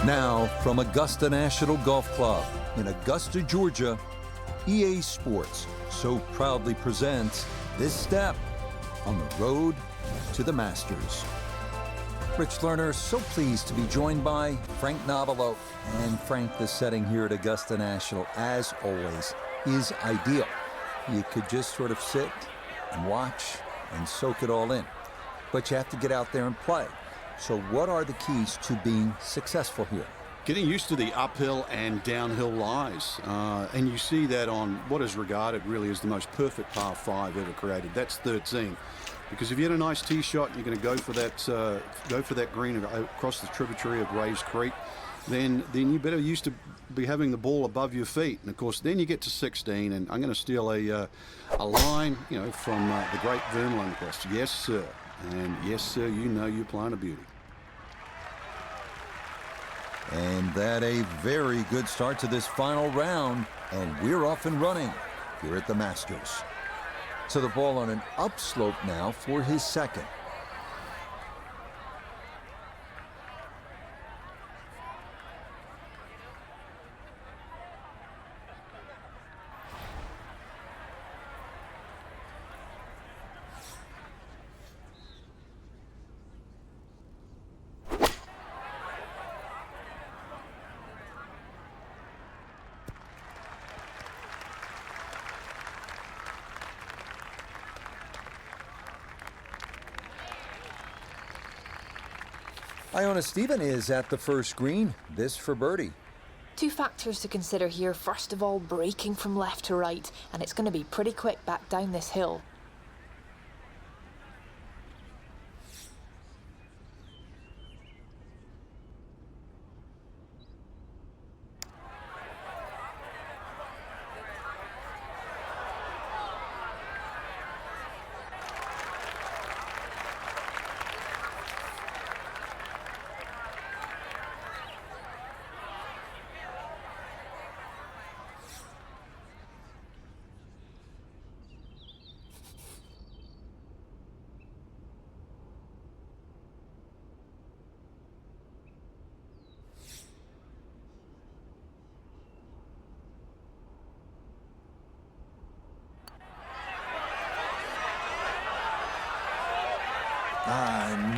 Now, from Augusta National Golf Club in Augusta, Georgia, EA Sports so proudly presents this step on the road to the Masters. Rich Lerner, so pleased to be joined by Frank Novelo. And Frank, the setting here at Augusta National, as always, is ideal. You could just sort of sit and watch and soak it all in. But you have to get out there and play. So what are the keys to being successful here? Getting used to the uphill and downhill lies. And you see that on what is regarded really as the most perfect par 5 ever created. That's 13. Because if you hit a nice tee shot and you're going to go for that green across the tributary of Rays Creek, then you better used to be having the ball above your feet. And of course, then you get to 16, and I'm going to steal a line, from the great Vern Lundquist. Yes, sir. And yes, sir, you're playing a beauty. And that a very good start to this final round, and we're off and running here at the Masters. So the ball on an upslope now for his second. Iona Stephen is at the first green. This for birdie. Two factors to consider here. First of all, braking from left to right, and it's going to be pretty quick back down this hill.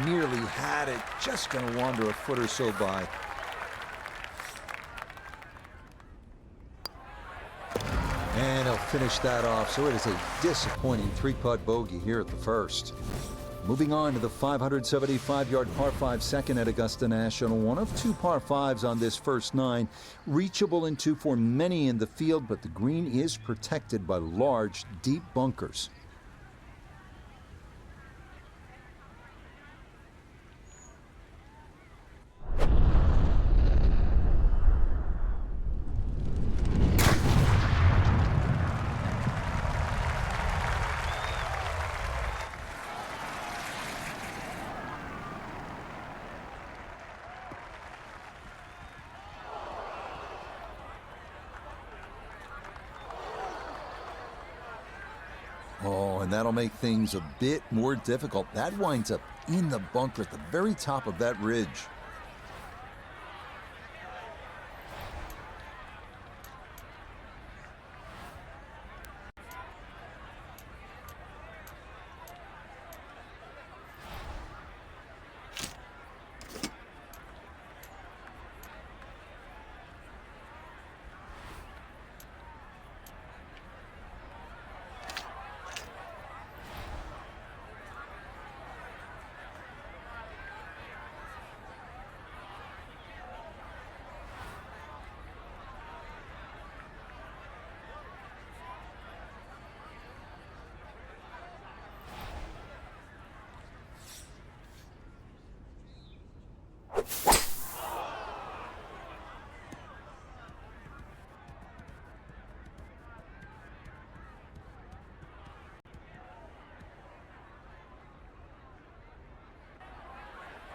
Nearly had it. Just going to wander a foot or so by. And he'll finish that off. So it is a disappointing three-putt bogey here at the first. Moving on to the 575-yard par 5 second at Augusta National. One of two par 5s on this first 9. Reachable in 2 for many in the field, but the green is protected by large, deep bunkers. Oh, and that'll make things a bit more difficult. That winds up in the bunker at the very top of that ridge.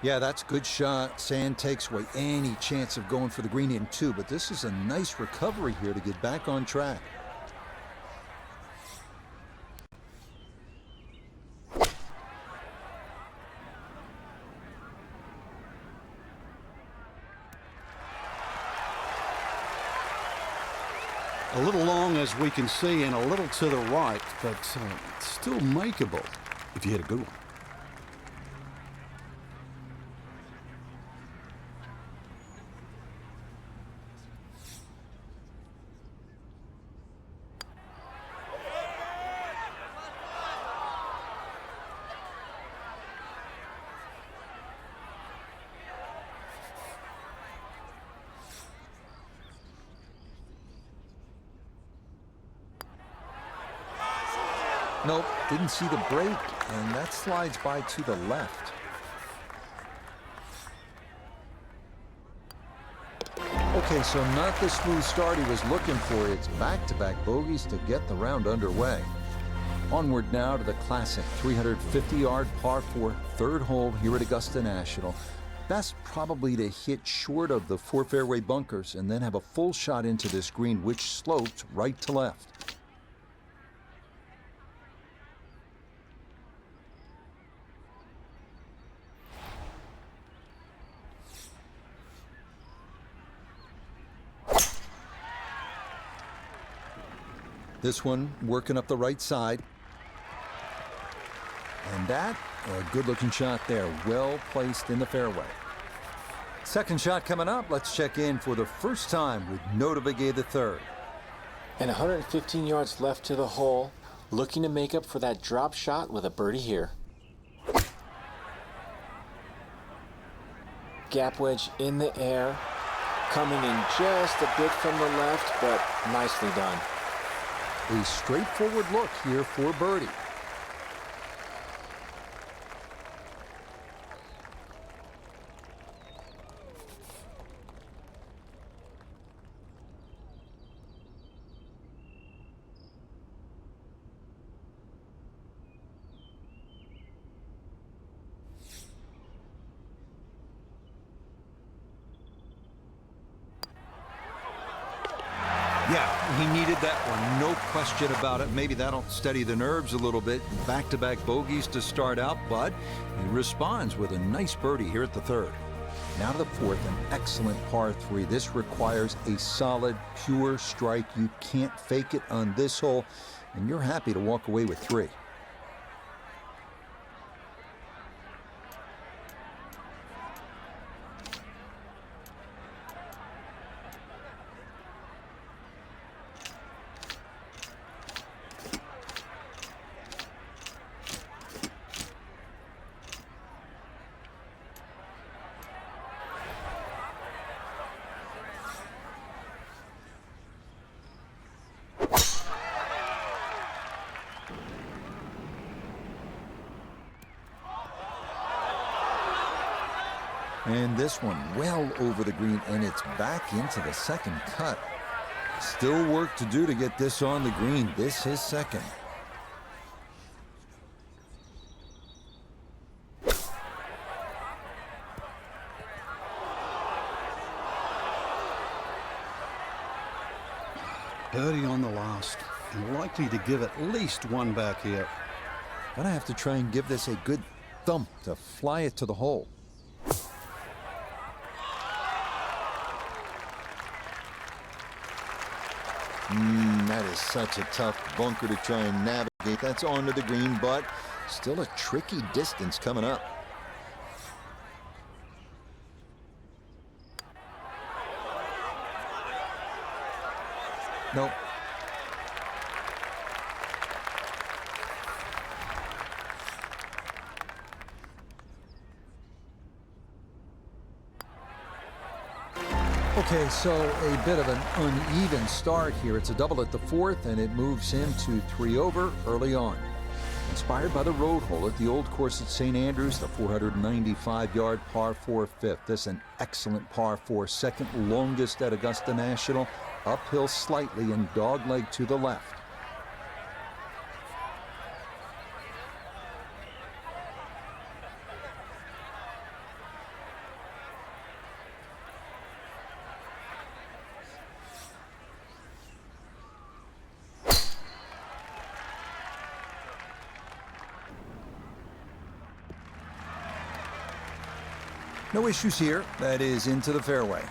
Yeah, that's a good shot. Sand takes away any chance of going for the green in 2, but this is a nice recovery here to get back on track. A little long, as we can see, and a little to the right, but still makeable if you hit a good one. Nope, didn't see the break, and that slides by to the left. Okay, so not the smooth start he was looking for. It's back-to-back bogeys to get the round underway. Onward now to the classic 350-yard par 4 third hole here at Augusta National. Best probably to hit short of the 4 fairway bunkers and then have a full shot into this green, which slopes right to left. This one working up the right side. And that, a good-looking shot there, well placed in the fairway. Second shot coming up. Let's check in for the first time with Notavigay the third. And 115 yards left to the hole, looking to make up for that drop shot with a birdie here. Gap wedge in the air, coming in just a bit from the left, but nicely done. A straightforward look here for birdie. Yeah, he needed that one, no question about it. Maybe that'll steady the nerves a little bit. Back-to-back bogeys to start out, but he responds with a nice birdie here at the third. Now to the fourth, an excellent par 3. This requires a solid, pure strike. You can't fake it on this hole, and you're happy to walk away with 3. And this one well over the green, and it's back into the second cut. Still work to do to get this on the green. This is second. Birdie on the last, and likely to give at least one back here. Gonna have to try and give this a good thump to fly it to the hole. That is such a tough bunker to try and navigate. That's onto the green, but still a tricky distance coming up. Nope. Okay, so a bit of an uneven start here. It's a double at the fourth, and it moves him to 3 over early on. Inspired by the road hole at the old course at St. Andrews, the 495-yard par 4 fifth. This an excellent par 4, second longest at Augusta National. Uphill slightly and dogleg to the left. No issues here. That is into the fairway.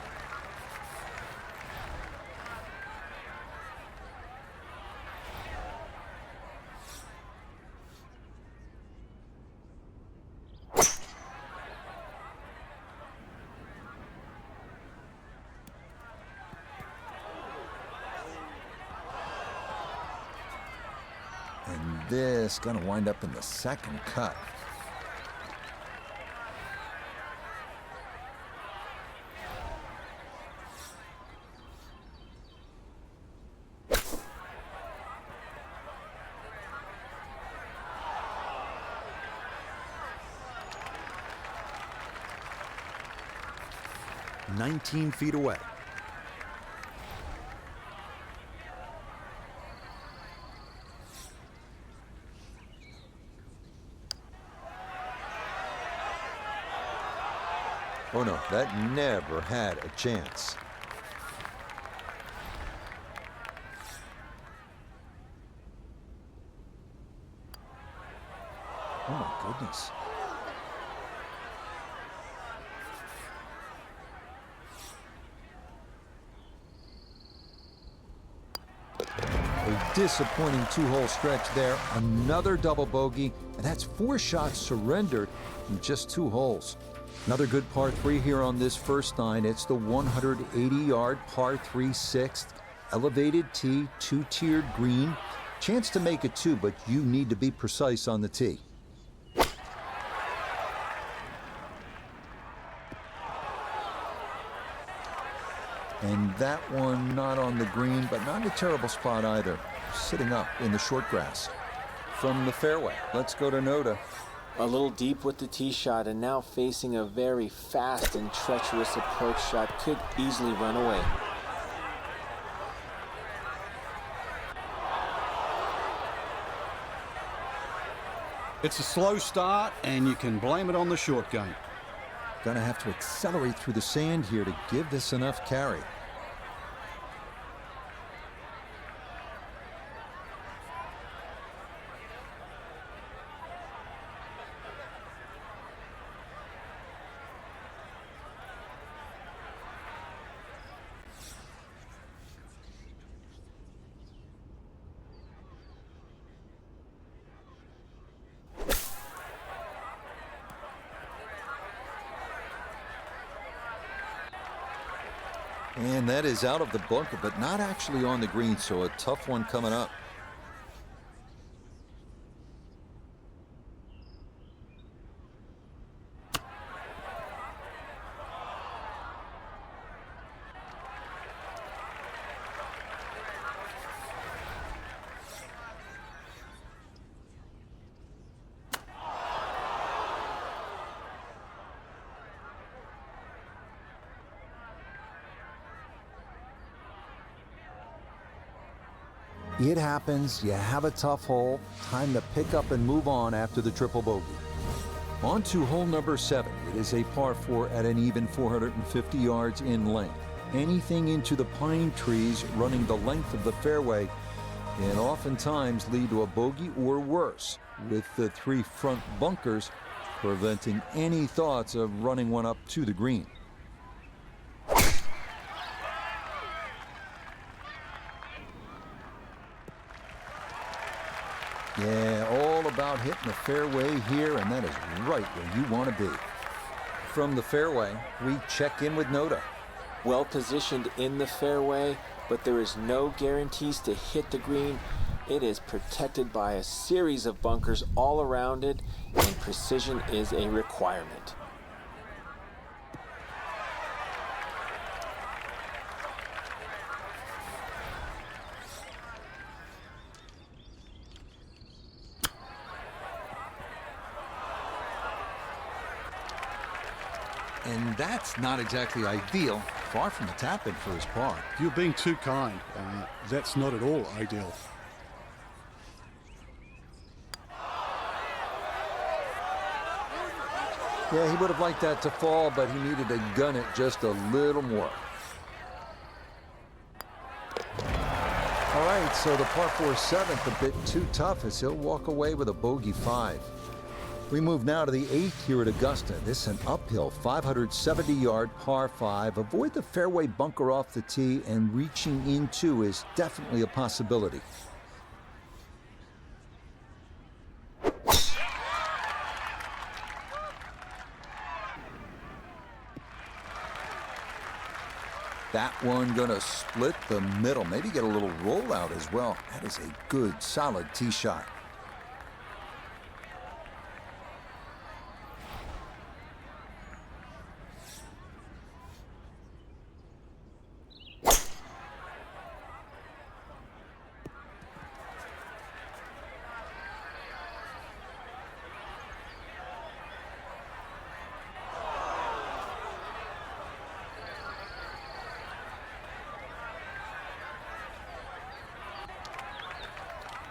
this. Gonna wind up in the second cut. "19 feet away." Oh no, that never had a chance. Oh my goodness. A disappointing two-hole stretch there. Another double bogey, and that's 4 shots surrendered in just 2 holes. Another good par 3 here on this first 9. It's the 180-yard par 3 sixth. Elevated tee, 2-tiered green. Chance to make it 2, but you need to be precise on the tee. And that one not on the green, but not a terrible spot either. Sitting up in the short grass. From the fairway, let's go to Noda. A little deep with the tee shot, and now facing a very fast and treacherous approach shot. Could easily run away. It's a slow start, and you can blame it on the short game. Gonna have to accelerate through the sand here to give this enough carry. And that is out of the bunker, but not actually on the green, so a tough one coming up. It happens. You have a tough hole. Time to pick up and move on after the triple bogey. On to hole number 7. It is a par 4 at an even 450 yards in length. Anything into the pine trees running the length of the fairway can oftentimes lead to a bogey or worse, with the 3 front bunkers preventing any thoughts of running one up to the green. Yeah, all about hitting the fairway here, and that is right where you want to be. From the fairway, we check in with Noda. Well positioned in the fairway, but there is no guarantees to hit the green. It is protected by a series of bunkers all around it, and precision is a requirement. And that's not exactly ideal. Far from the tap-in for his par. You're being too kind. That's not at all ideal. Yeah, he would have liked that to fall, but he needed to gun it just a little more. All right, so the par 4 7th a bit too tough as he'll walk away with a bogey 5. We move now to the 8th here at Augusta. This is an uphill 570-yard par 5. Avoid the fairway bunker off the tee, and reaching into is definitely a possibility. That one gonna split the middle, maybe get a little rollout as well. That is a good, solid tee shot.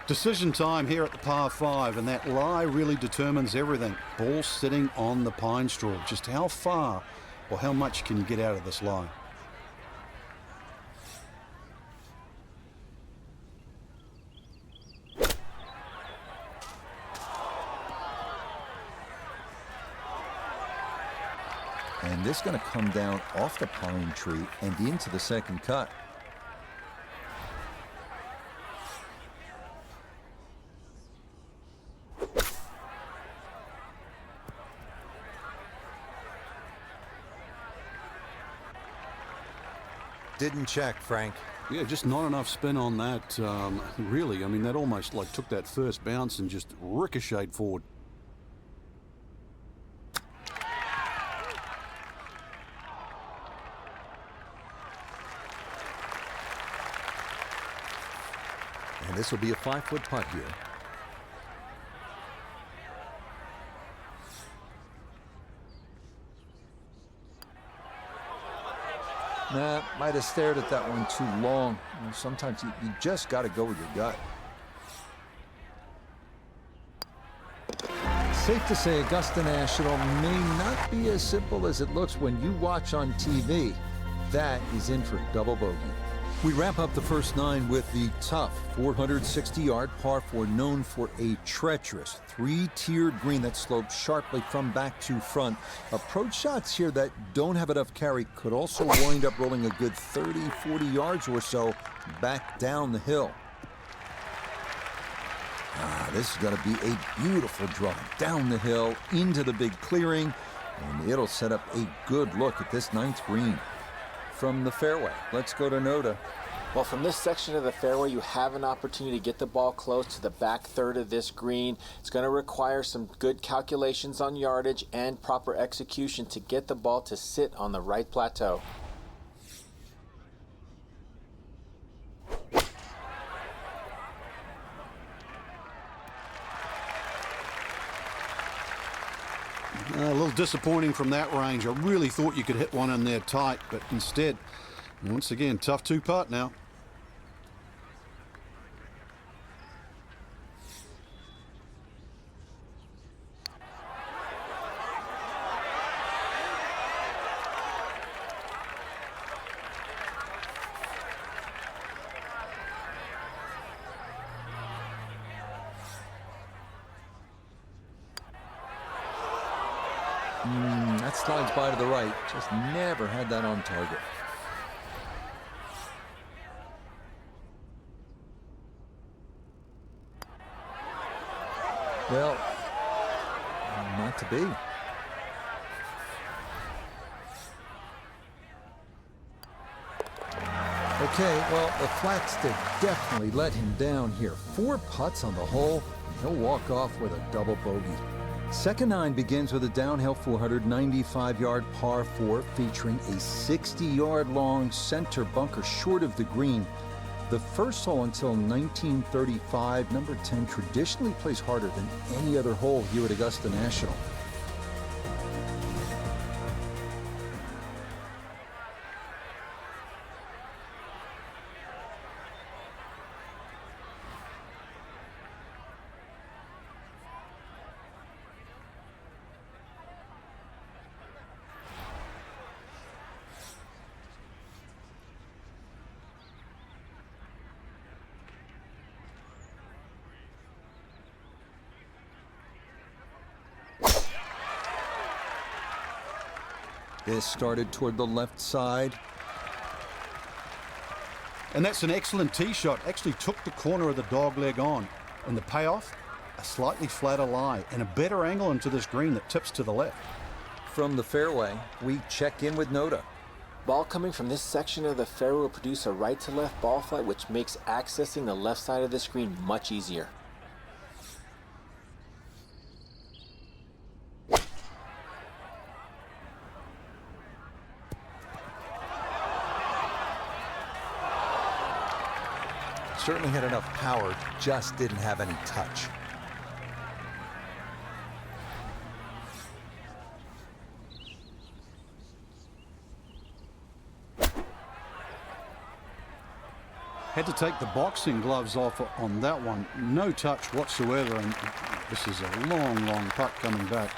Decision time here at the par 5, and that lie really determines everything. Ball sitting on the pine straw. Just how far or how much can you get out of this lie? And this is going to come down off the pine tree and into the second cut. Didn't check, Frank. Yeah, just not enough spin on that. Really, I mean, that almost like took that first bounce and just ricocheted forward. And this will be a 5-foot putt here. Nah, might have stared at that one too long. You know, sometimes you just got to go with your gut. Safe to say Augusta National may not be as simple as it looks when you watch on TV. That is in for double bogey. We wrap up the first 9 with the tough 460-yard par 4, known for a treacherous 3-tiered green that slopes sharply from back to front. Approach shots here that don't have enough carry could also wind up rolling a good 30, 40 yards or so back down the hill. This is going to be a beautiful drive down the hill into the big clearing, and it'll set up a good look at this 9th green. From the fairway, let's go to Noda. Well, from this section of the fairway, you have an opportunity to get the ball close to the back third of this green. It's going to require some good calculations on yardage and proper execution to get the ball to sit on the right plateau. A little disappointing from that range. I really thought you could hit one in there tight, but instead, once again, tough 2-putt now. That slides by to the right. Just never had that on target. Well, not to be. Okay, well, the flatstick definitely let him down here. 4 putts on the hole. He'll walk off with a double bogey. Second 9 begins with a downhill 495-yard par 4 featuring a 60-yard long center bunker short of the green. The first hole until 1935, number 10 traditionally plays harder than any other hole here at Augusta National. This started toward the left side. And that's an excellent tee shot. Actually took the corner of the dog leg on. And the payoff, a slightly flatter lie and a better angle into this green that tips to the left. From the fairway, we check in with Noda. Ball coming from this section of the fairway will produce a right-to-left ball flight, which makes accessing the left side of the screen much easier. Certainly had enough power, just didn't have any touch. Had to take the boxing gloves off on that one. No touch whatsoever, and this is a long, long putt coming back.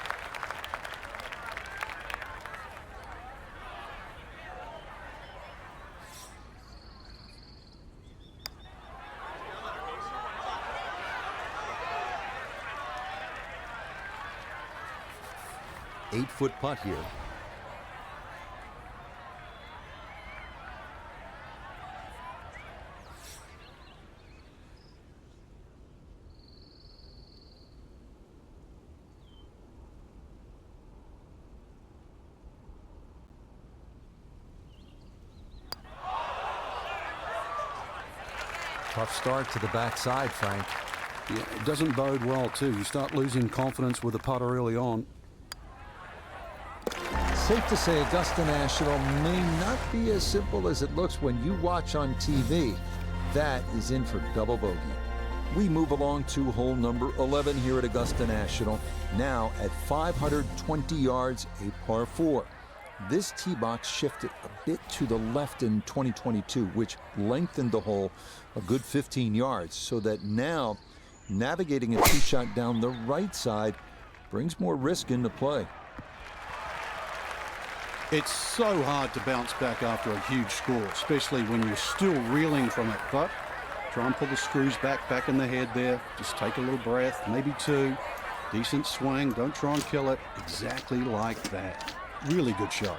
Eight-foot putt here. Tough start to the backside, Frank. Yeah, it doesn't bode well, too. You start losing confidence with the putter early on. Safe to say Augusta National may not be as simple as it looks when you watch on TV. That is in for double bogey. We move along to hole number 11 here at Augusta National. Now at 520 yards, a par 4. This tee box shifted a bit to the left in 2022, which lengthened the hole a good 15 yards, so that now navigating a tee shot down the right side brings more risk into play. It's so hard to bounce back after a huge score, especially when you're still reeling from it. But try and pull the screws back in the head there. Just take a little breath, maybe two. Decent swing. Don't try and kill it. Exactly like that. Really good shot.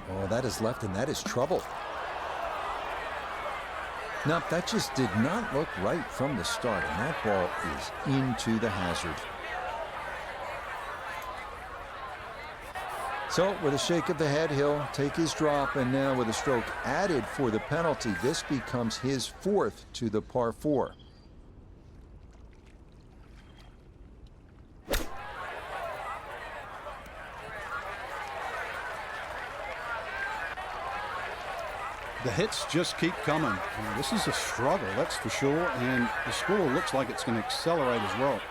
Oh, that is left, and that is trouble. Now, that just did not look right from the start, and that ball is into the hazard. So, with a shake of the head, he'll take his drop, and now with a stroke added for the penalty, this becomes his fourth to the par 4. The hits just keep coming. This is a struggle, that's for sure, and the score looks like it's going to accelerate as well.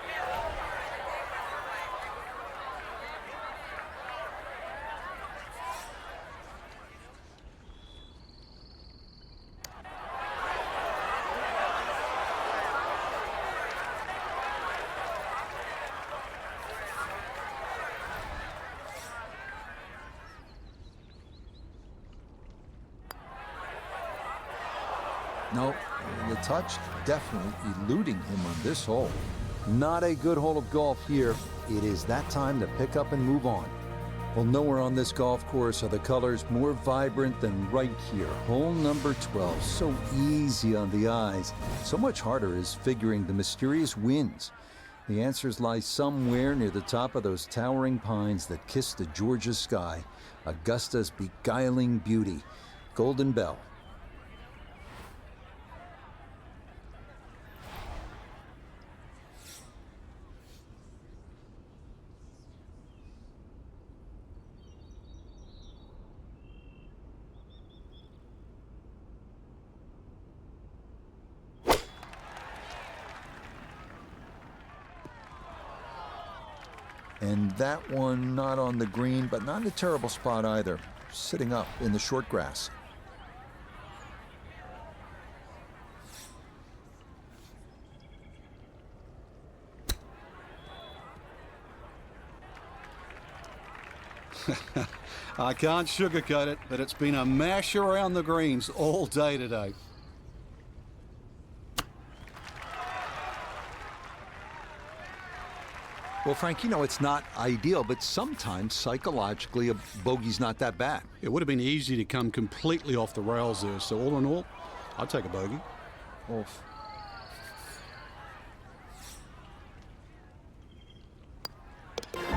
No, the touch definitely eluding him on this hole. Not a good hole of golf here. It is that time to pick up and move on. Well, nowhere on this golf course are the colors more vibrant than right here. Hole number 12, so easy on the eyes. So much harder is figuring the mysterious winds. The answers lie somewhere near the top of those towering pines that kiss the Georgia sky. Augusta's beguiling beauty. Golden Bell. And that one not on the green, but not in a terrible spot either. Sitting up in the short grass. I can't sugarcoat it, but it's been a mash around the greens all day today. Well, Frank, you know, it's not ideal, but sometimes psychologically a bogey's not that bad. It would have been easy to come completely off the rails there. So all in all, I'd take a bogey. Oof.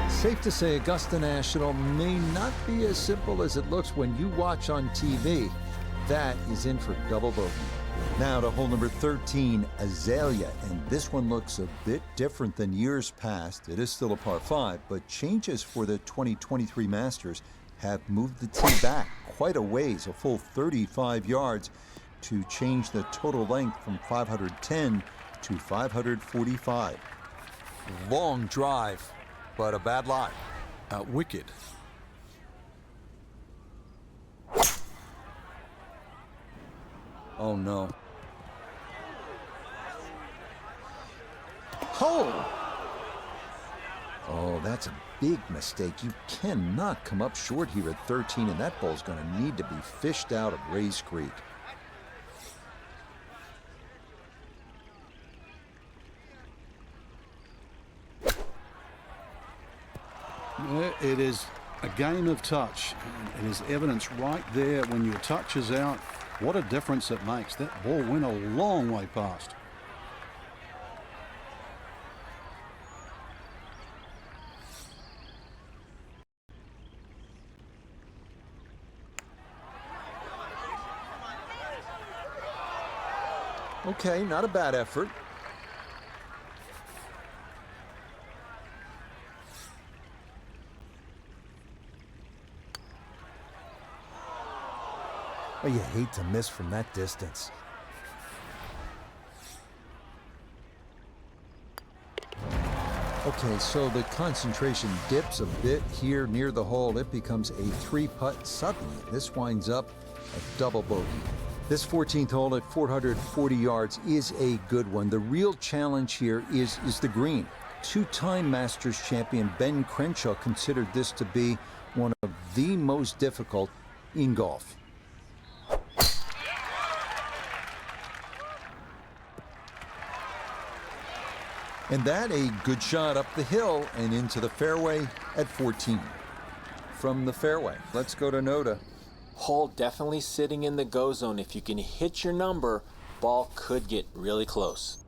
Safe to say Augusta National may not be as simple as it looks when you watch on TV. That is in for double bogey. Now to hole number 13, Azalea, and this one looks a bit different than years past. It is still a par 5, but changes for the 2023 Masters have moved the tee back quite a ways, a full 35 yards, to change the total length from 510 to 545. Long drive, but a bad lie. Wicked. Oh no. Oh! Oh, that's a big mistake. You cannot come up short here at 13, and that ball's going to need to be fished out of Rays Creek. It is a game of touch. It is evidence right there when your touch is out. What a difference it makes. That ball went a long way past. Okay, not a bad effort. Oh, you hate to miss from that distance. Okay, so the concentration dips a bit here near the hole. It becomes a 3-putt. Suddenly, this winds up a double bogey. This 14th hole at 440 yards is a good one. The real challenge here is the green. Two-time Masters champion Ben Crenshaw considered this to be one of the most difficult in golf. And that a good shot up the hill and into the fairway at 14. From the fairway, let's go to Noda. Hole definitely sitting in the go zone. If you can hit your number, ball could get really close.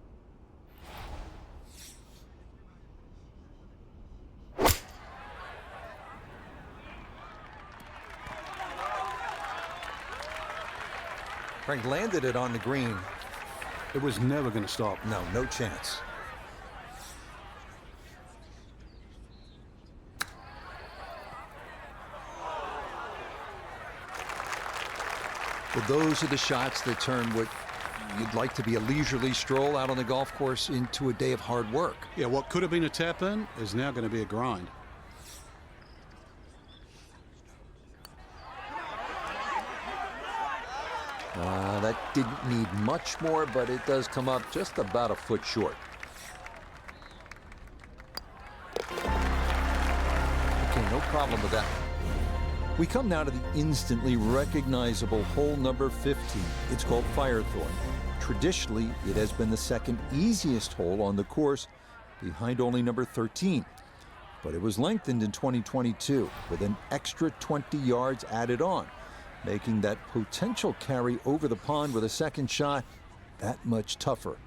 Frank landed it on the green. It was never going to stop. No, no chance. Well, those are the shots that turn what you'd like to be a leisurely stroll out on the golf course into a day of hard work. Yeah, what could have been a tap in is now going to be a grind. That didn't need much more, but it does come up just about a foot short. Okay, no problem with that. We come now to the instantly recognizable hole number 15. It's called Firethorn. Traditionally, it has been the second easiest hole on the course, behind only number 13. But it was lengthened in 2022 with an extra 20 yards added on, making that potential carry over the pond with a second shot that much tougher.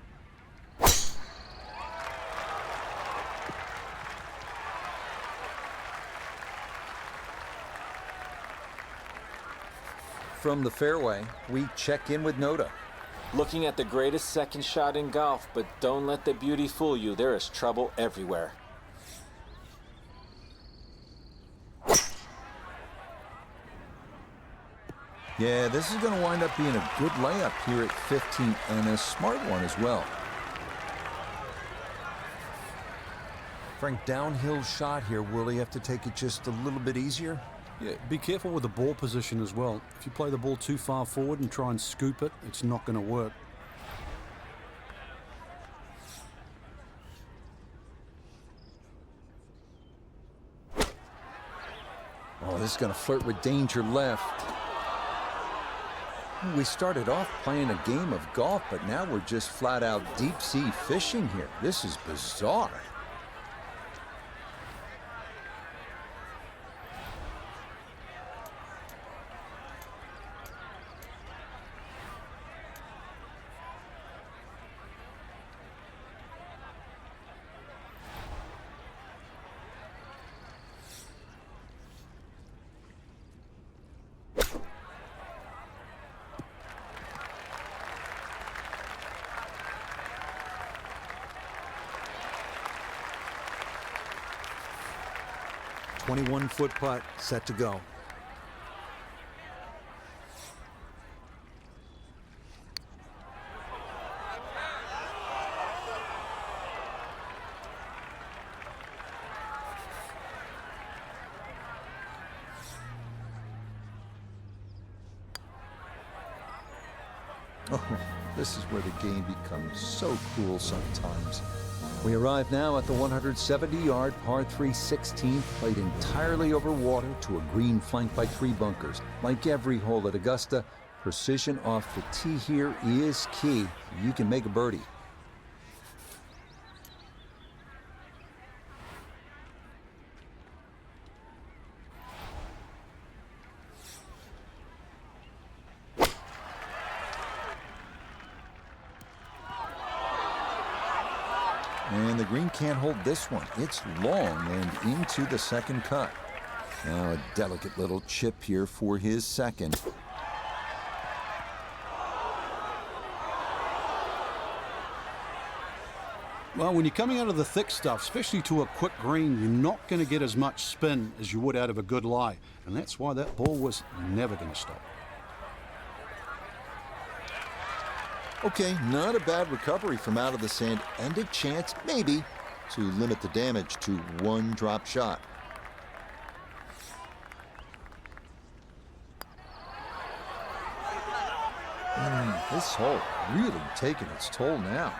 from the fairway, we check in with Noda. Looking at the greatest second shot in golf, but don't let the beauty fool you. There is trouble everywhere. Yeah, this is going to wind up being a good layup here at 15, and a smart one as well. Frank, downhill shot here. Will he have to take it just a little bit easier? Yeah, be careful with the ball position as well. If you play the ball too far forward and try and scoop it, it's not going to work. Oh, this is going to flirt with danger left. We started off playing a game of golf, but now we're just flat out deep sea fishing here. This is bizarre. .21-foot putt set to go. Oh, this is where the game becomes so cruel sometimes. We arrive now at the 170-yard par 3 16th, played entirely over water to a green flanked by 3 bunkers. Like every hole at Augusta, precision off the tee here is key. You can make a birdie. And the green can't hold this one. It's long and into the second cut. Now a delicate little chip here for his second. Well, when you're coming out of the thick stuff, especially to a quick green, you're not going to get as much spin as you would out of a good lie. And that's why that ball was never going to stop. Okay, not a bad recovery from out of the sand, and a chance, maybe, to limit the damage to 1 drop shot. This hole really taking its toll now.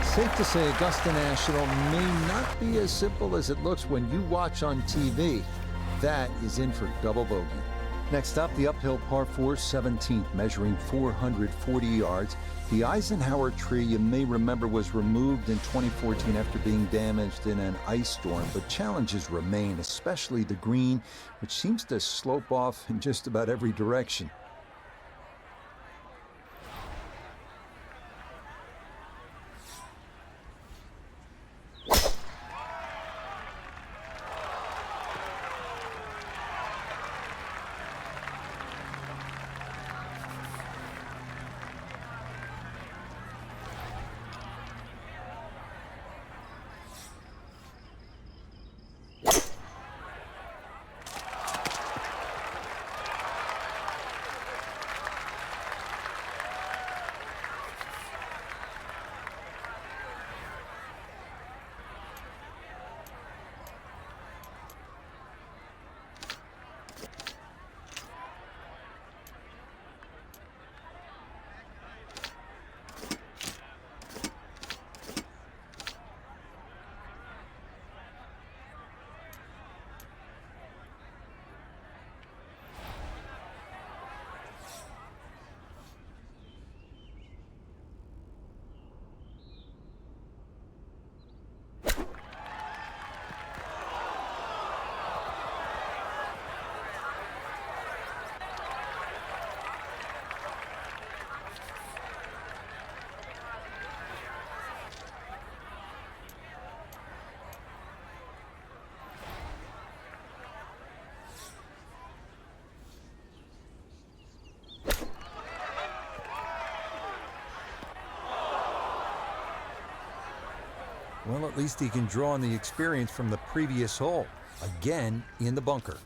Safe to say Augusta National may not be as simple as it looks when you watch on TV. That is in for double bogey. Next up, the uphill par 4 17th, measuring 440 yards. The Eisenhower tree, you may remember, was removed in 2014 after being damaged in an ice storm, but challenges remain, especially the green, which seems to slope off in just about every direction. Well, at least he can draw on the experience from the previous hole. Again, in the bunker.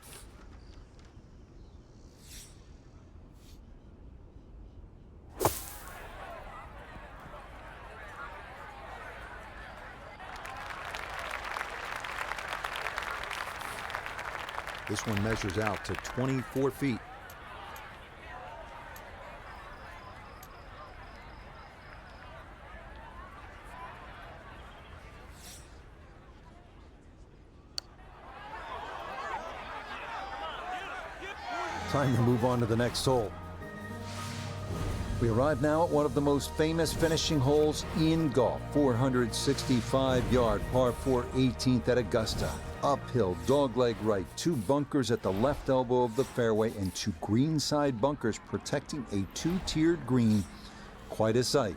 This one measures out to 24 feet. Time to move on to the next hole. We arrive now at one of the most famous finishing holes in golf. 465-yard par 4 18th at Augusta. Uphill, dogleg right, 2 bunkers at the left elbow of the fairway and 2 greenside bunkers protecting a 2-tiered green. Quite a sight.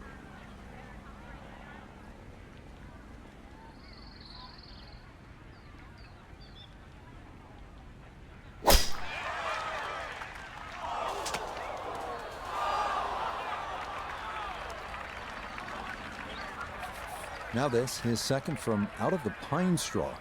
Now this, his second from out of the pine straw.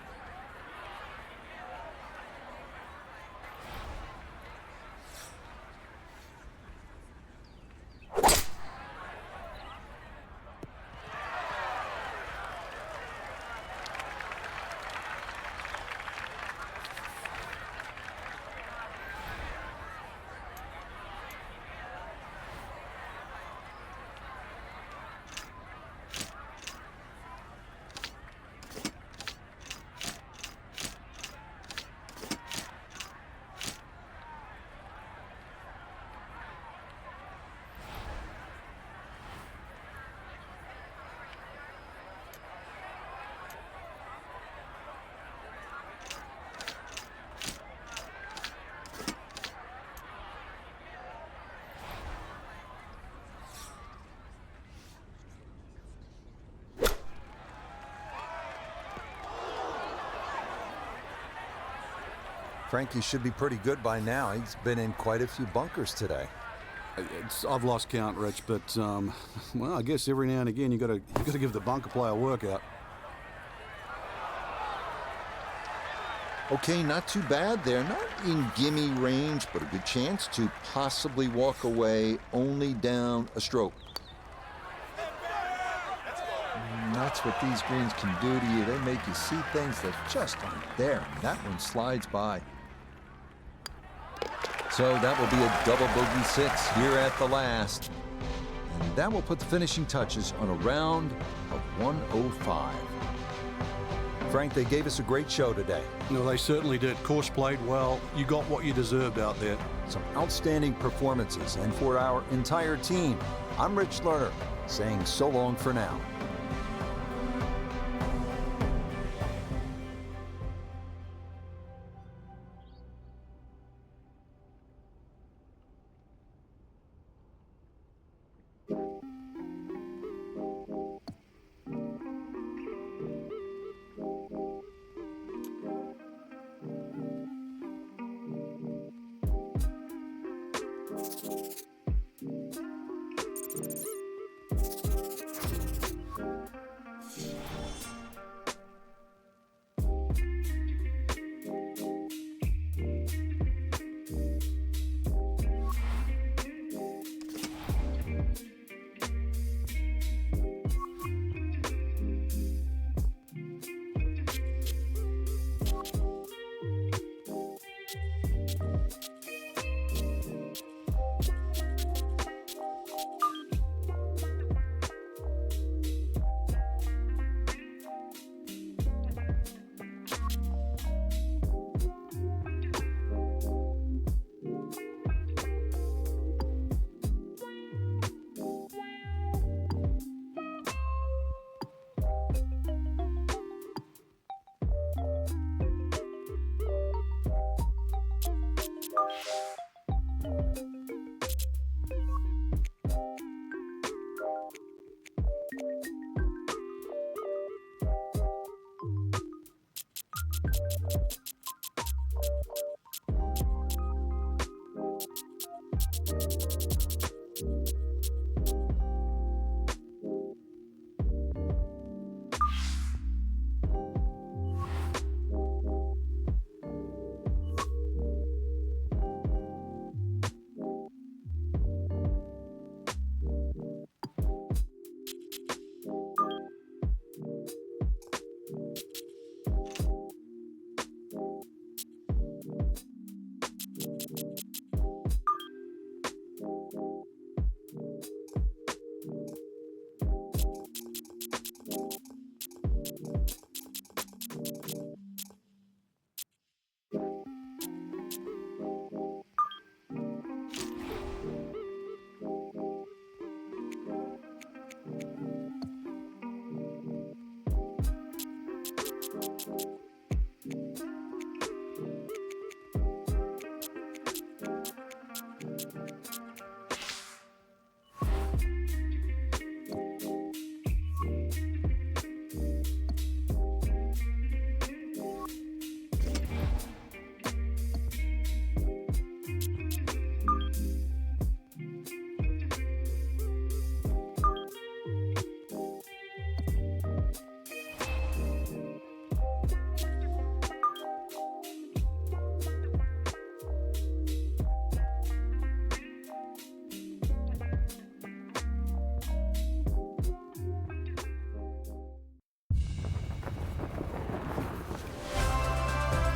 Frankie should be pretty good by now. He's been in quite a few bunkers today. I've lost count, Rich, but well, I guess every now and again you got to give the bunker play a workout. Okay, not too bad there. Not in gimme range, but a good chance to possibly walk away only down a stroke. And that's what these greens can do to you. They make you see things that just aren't there. And that one slides by. So that will be a double bogey 6 here at the last. And that will put the finishing touches on a round of 105. Frank, they gave us a great show today. No, they certainly did. Course played well. You got what you deserved out there. Some outstanding performances. And for our entire team, I'm Rich Lerner, saying so long for now.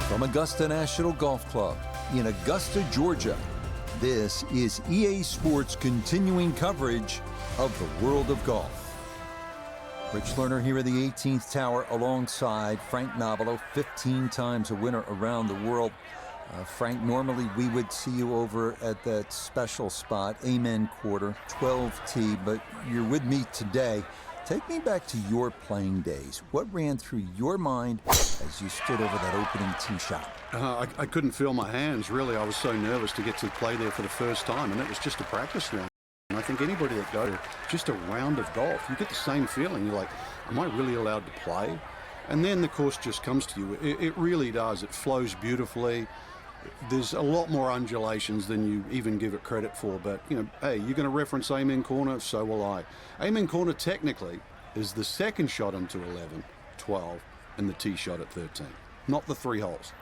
From Augusta National Golf Club in Augusta, Georgia, this is EA Sports' continuing coverage of the world of golf. Rich Lerner here at the 18th Tower alongside Frank Nobilo, 15 times a winner around the world. Frank, normally we would see you over at that special spot, Amen Quarter, 12T, but you're with me today. Take me back to your playing days. What ran through your mind as you stood over that opening tee shot? I couldn't feel my hands, really. I was so nervous to get to play there for the first time, and it was just a practice round. And I think anybody that goes, just a round of golf, you get the same feeling. You're like, am I really allowed to play? And then the course just comes to you. It really does. It flows beautifully. There's a lot more undulations than you even give it credit for. But, you know, hey, you're going to reference Amen Corner, so will I. Amen Corner technically is the second shot into 11, 12, and the tee shot at 13, not the 3 holes.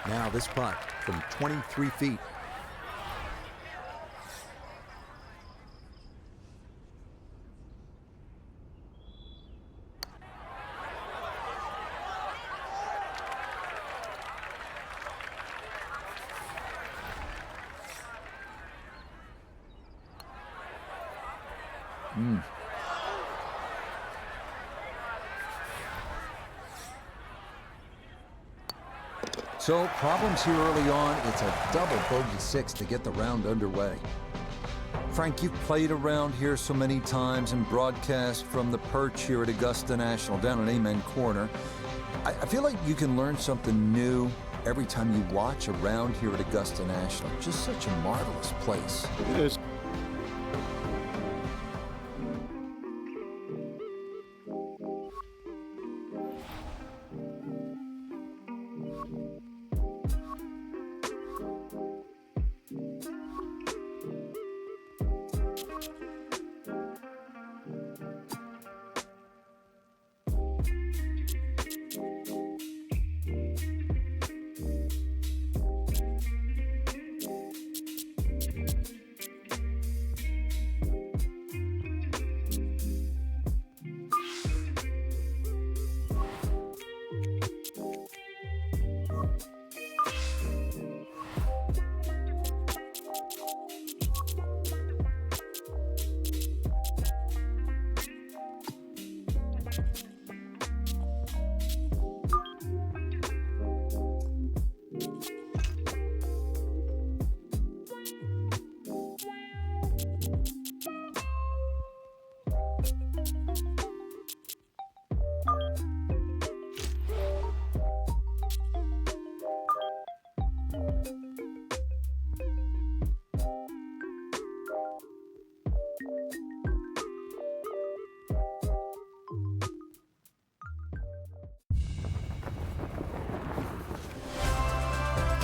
Now this putt from 23 feet. So problems here early on. It's a double bogey 6 to get the round underway. Frank, you've played around here so many times and broadcast from the perch here at Augusta National down at Amen Corner. I feel like you can learn something new every time you watch around here at Augusta National. Just such a marvelous place. It is.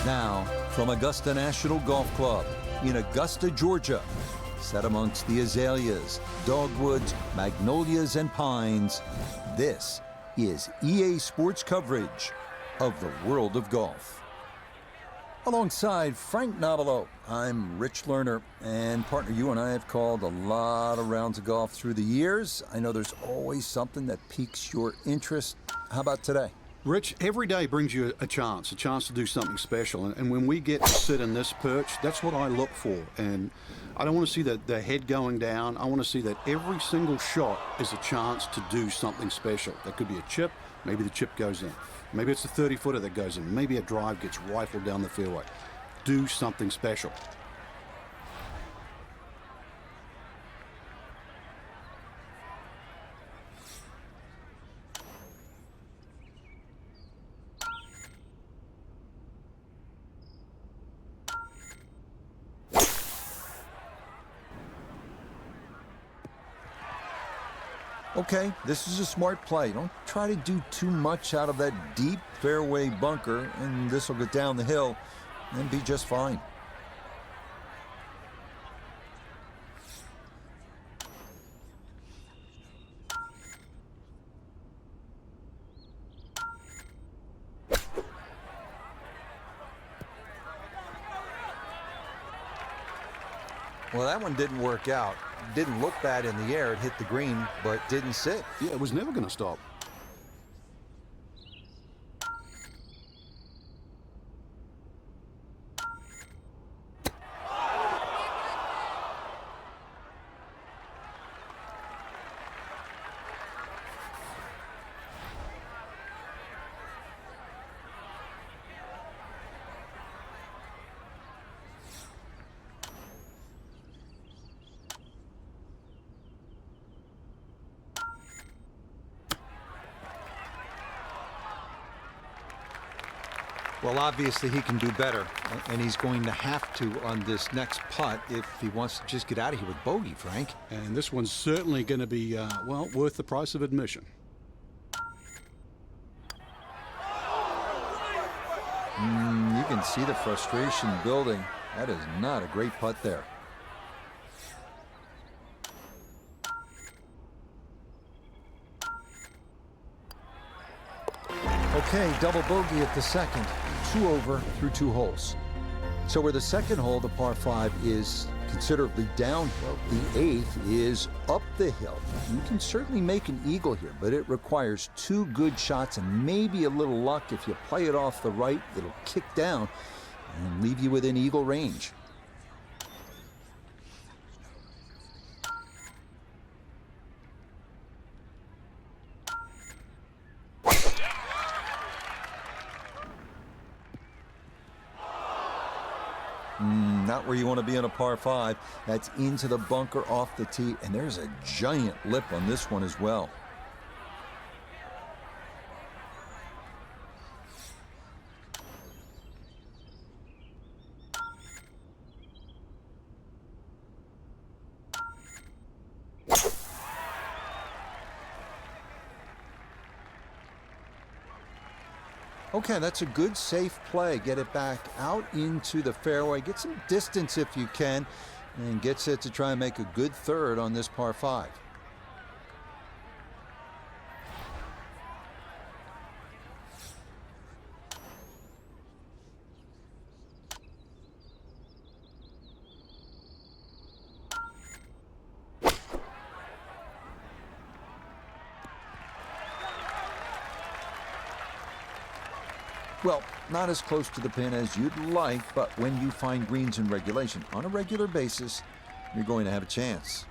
Now, from Augusta National Golf Club in Augusta, Georgia, set amongst the azaleas, dogwoods, magnolias, and pines, this is EA Sports coverage of the world of golf. Alongside Frank Nobilo, I'm Rich Lerner, and partner, you and I have called a lot of rounds of golf through the years. I know there's always something that piques your interest. How about today? Rich, every day brings you a chance to do something special. And when we get to sit in this perch, that's what I look for. And I don't want to see the head going down. I want to see that every single shot is a chance to do something special. That could be a chip. Maybe the chip goes in. Maybe it's a 30-footer that goes in. Maybe a drive gets rifled down the fairway. Do something special. Okay, this is a smart play. Don't try to do too much out of that deep fairway bunker, and this will get down the hill and be just fine. Well, that one didn't work out. Didn't look bad in the air. It hit the green, but didn't sit. Yeah, it was never going to stop. Well, obviously he can do better, and he's going to have to on this next putt if he wants to just get out of here with bogey, Frank. And this one's certainly going to be, well, worth the price of admission. You can see the frustration building. That is not a great putt there. Okay, double bogey at the second. 2 over through 2 holes. So where the second hole, the par 5, is considerably downhill, the 8th is up the hill. You can certainly make an eagle here, but it requires 2 good shots and maybe a little luck. If you play it off the right, it'll kick down and leave you within eagle range. Not where you want to be on a par 5. That's into the bunker off the tee, and there's a giant lip on this one as well. Okay, that's a good, safe play. Get it back out into the fairway. Get some distance if you can, and get set to try and make a good third on this par 5. Well, not as close to the pin as you'd like, but when you find greens in regulation on a regular basis, you're going to have a chance.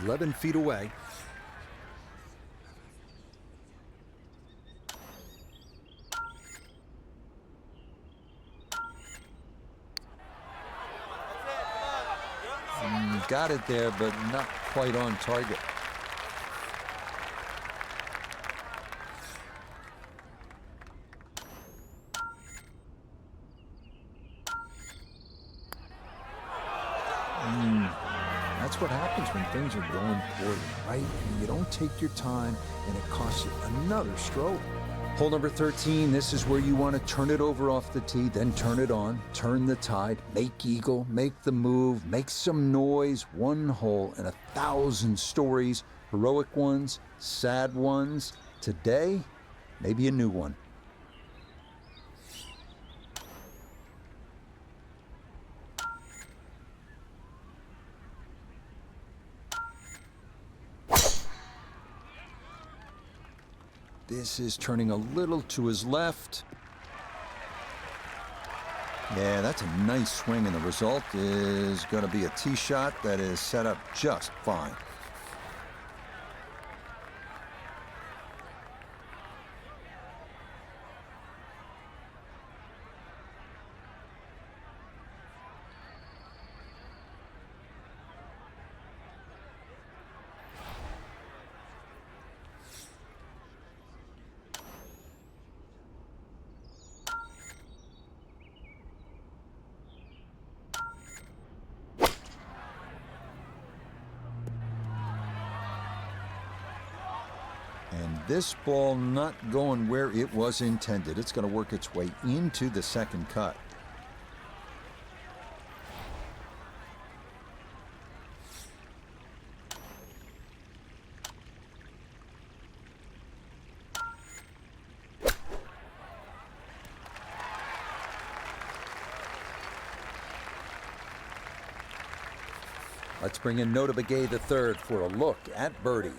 "11 feet away. Got it there, but not quite on target. That's what happens when things are going poorly, right? You don't take your time, and it costs you another stroke. Hole number 13, this is where you want to turn it over off the tee, then turn it on, turn the tide, make eagle, make the move, make some noise. One hole and 1,000 stories, heroic ones, sad ones. Today, maybe a new one. This is turning a little to his left. Yeah, that's a nice swing, and the result is going to be a tee shot that is set up just fine. And this ball not going where it was intended. It's going to work its way into the second cut. Let's bring in Nota Begay III for a look at birdie.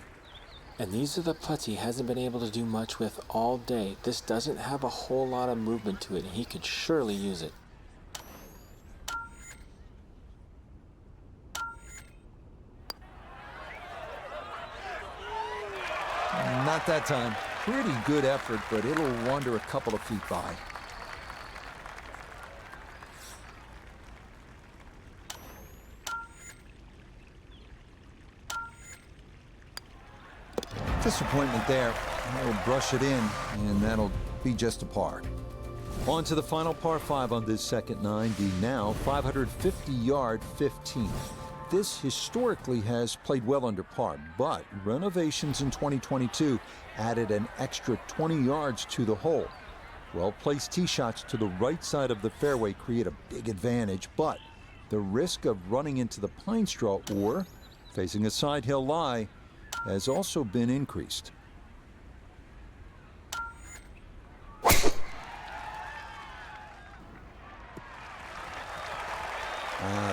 And these are the putts he hasn't been able to do much with all day. This doesn't have a whole lot of movement to it, and he could surely use it. Not that time. Pretty good effort, but it'll wander a couple of feet by. Disappointment there. That'll brush it in, and that'll be just a par. On to the final par 5 on this second 9, the now 550-yard 15th. This historically has played well under par, but renovations in 2022 added an extra 20 yards to the hole. Well-placed tee shots to the right side of the fairway create a big advantage, but the risk of running into the pine straw or facing a side hill lie has also been increased.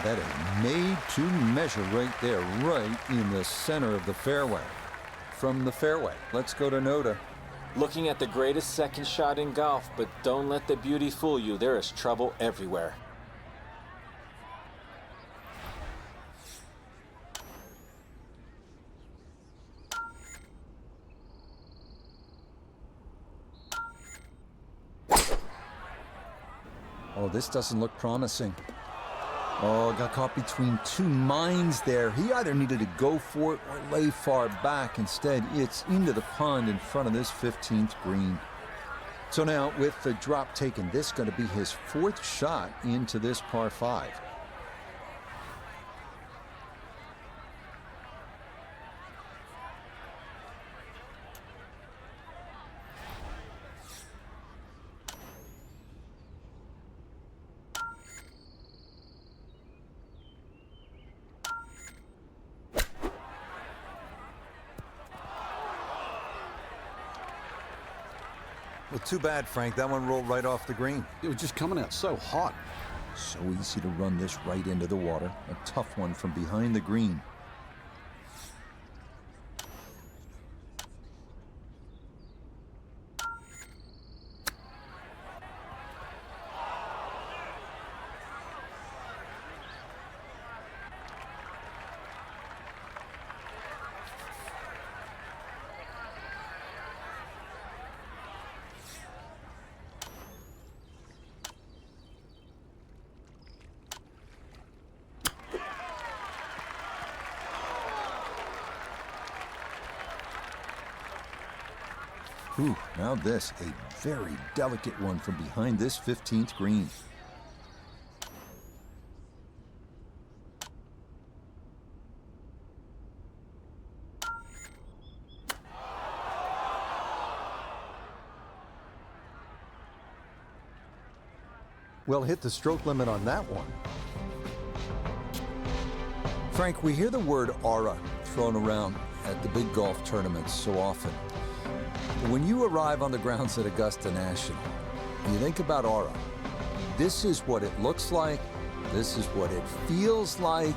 That is made to measure right there, right in the center of the fairway. From the fairway, let's go to Nota. Looking at the greatest second shot in golf, but don't let the beauty fool you. There is trouble everywhere. Oh, this doesn't look promising. Oh, got caught between two minds there. He either needed to go for it or lay far back. Instead, it's into the pond in front of this 15th green. So now, with the drop taken, this is going to be his 4th shot into this par 5. Well, too bad, Frank. That one rolled right off the green. It was just coming out so hot. So easy to run this right into the water. A tough one from behind the green. Ooh, now this, a very delicate one from behind this 15th green. Well, hit the stroke limit on that one. Frank, we hear the word aura thrown around at the big golf tournaments so often. But when you arrive on the grounds at Augusta National, and you think about aura, this is what it looks like, this is what it feels like,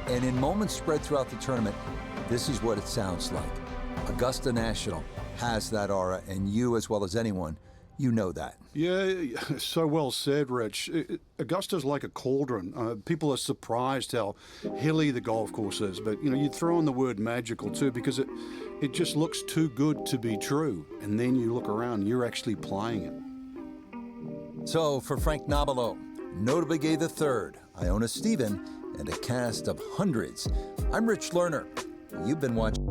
and in moments spread throughout the tournament, this is what it sounds like. Augusta National has that aura, and you, as well as anyone, you know that. Yeah, so well said, Rich. Augusta's like a cauldron. People are surprised how hilly the golf course is, but you throw in the word magical too, because it just looks too good to be true. And then you look around, you're actually playing it. So for Frank Nobilo, Notah Begay III, Iona Stephen, and a cast of hundreds, I'm Rich Lerner. You've been watching.